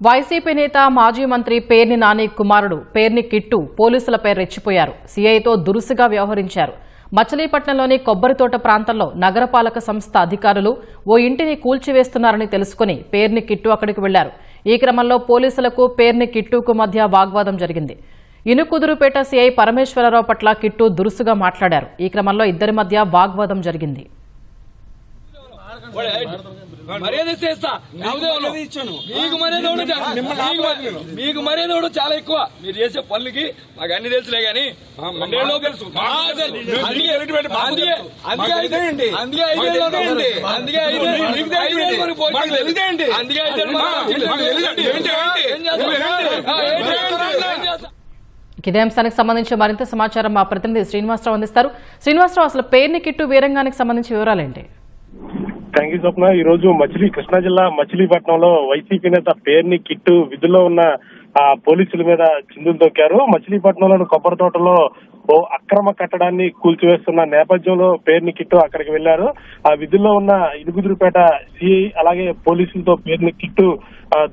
YCP నేత మాజీ మంత్రి పేర్ని నాని కుమారుడు పేర్ని కిట్టు పోలీసులపై రెచ్చిపోయారు. సీఐతో దురుసుగా వ్యవహరించారు. మచిలీపట్నంలోని కొబ్బరితోట ప్రాంతంలో నగరపాలక సంస్థ అధికారులు ఓ ఇంటిని కూల్చివేస్తున్నారని తెలుసుకుని పేర్ని కిట్టు అక్కడికి వెళ్లారు. ఈ క్రమంలో పోలీసులకు పేర్ని కిట్టుకు మధ్య వాగ్వాదం జరిగింది. ఇనుకుదురుపేట సీఐ పరమేశ్వరరావు పట్ల కిట్టు దురుసుగా మాట్లాడారు. ఈ క్రమంలో ఇద్దరి మధ్య వాగ్వాదం జరిగింది. మర్యాద చేస్తా మీకు మర్యాద చాలా ఎక్కువ. మీరు చేసే పనులకి మాకు అన్ని తెలుసులే గానీ ఇదే అంశానికి సంబంధించి మరింత సమాచారం మా ప్రతినిధి శ్రీనివాసరావు అందిస్తారు. శ్రీనివాసరావు, అసలు పేర్ని కిట్టు వీరంగానికి సంబంధించి వివరాలేంటి? థ్యాంక్ యూ స్వప్న. ఈ రోజు కృష్ణా జిల్లా మచిలీపట్నంలో వైసీపీ నేత పేర్ని కిట్టు విధుల్లో ఉన్న పోలీసుల మీద చిందులు తొక్కారు. మచిలీపట్నంలోని కొబ్బరి తోటలో ఓ అక్రమ కట్టడాన్ని కూల్చివేస్తున్న నేపథ్యంలో పేర్ని కిట్టు అక్కడికి వెళ్లారు. ఆ విధుల్లో ఉన్న ఇనుగుదురుపేట సిఐ అలాగే పోలీసులతో పేర్ని కిట్టు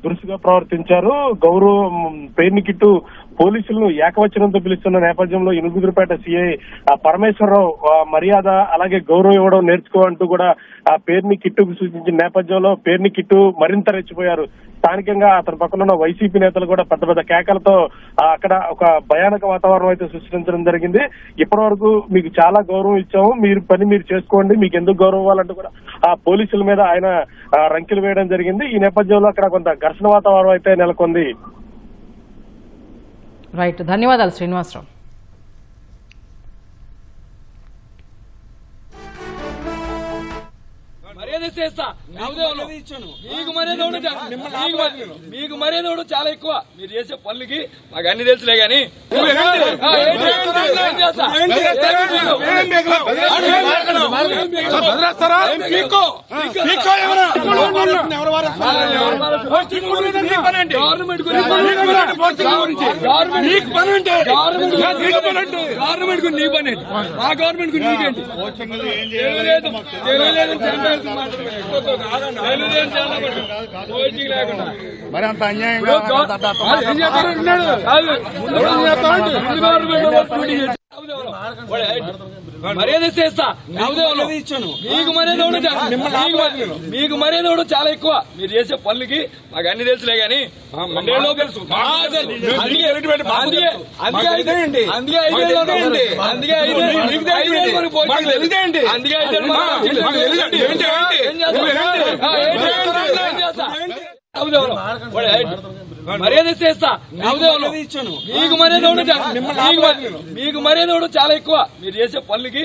దురుసుగా ప్రవర్తించారు. పేర్ని కిట్టు పోలీసులను ఏకవచనంతో పిలుస్తున్న నేపథ్యంలో ఇనుగుదురుపేట సిఐ పరమేశ్వరరావు మర్యాద అలాగే గౌరవం ఇవ్వడం నేర్చుకో అంటూ కూడా ఆ పేర్ని కిట్టుకు సూచించిన నేపథ్యంలో పేర్ని కిట్టు మరింత రెచ్చిపోయారు. స్థానికంగా అతని పక్కన ఉన్న వైసీపీ నేతలు కూడా పెద్ద పెద్ద కేకలతో అక్కడ ఒక భయానక వాతావరణం అయితే సృష్టించడం జరిగింది. ఇప్పటి వరకు మీకు చాలా గౌరవం ఇచ్చాము, మీరు పని మీరు చేసుకోండి, మీకు ఎందుకు గౌరవం ఇవ్వాలంటూ కూడా ఆ పోలీసుల మీద ఆయన రంకెలు వేయడం జరిగింది. ఈ నేపథ్యంలో అక్కడ కొంత ఘర్షణ వాతావరణం అయితే నెలకొంది. రైట్, ధన్యవాదాలు శ్రీనివాసరావు. మర్యాద చేస్తా మీకు మర్యాద చాలా ఎక్కువ. మీరు చేసే పనులకి మాకు అన్ని తెలుసులే గానీ గవర్నమెంట్ నీ పని మా గవర్నమెంట్ నీకేంటి? మరి అంత అన్యాయం మర్యాద చేస్తా మీకు మర్యాద చాలా ఎక్కువ. మీరు చేసే పనులకి మాకు అన్ని తెలుసులే గానీ మర్యాద చేస్తా మీకు మర్యాద చాలా ఎక్కువ. మీరు చేసే పనులకి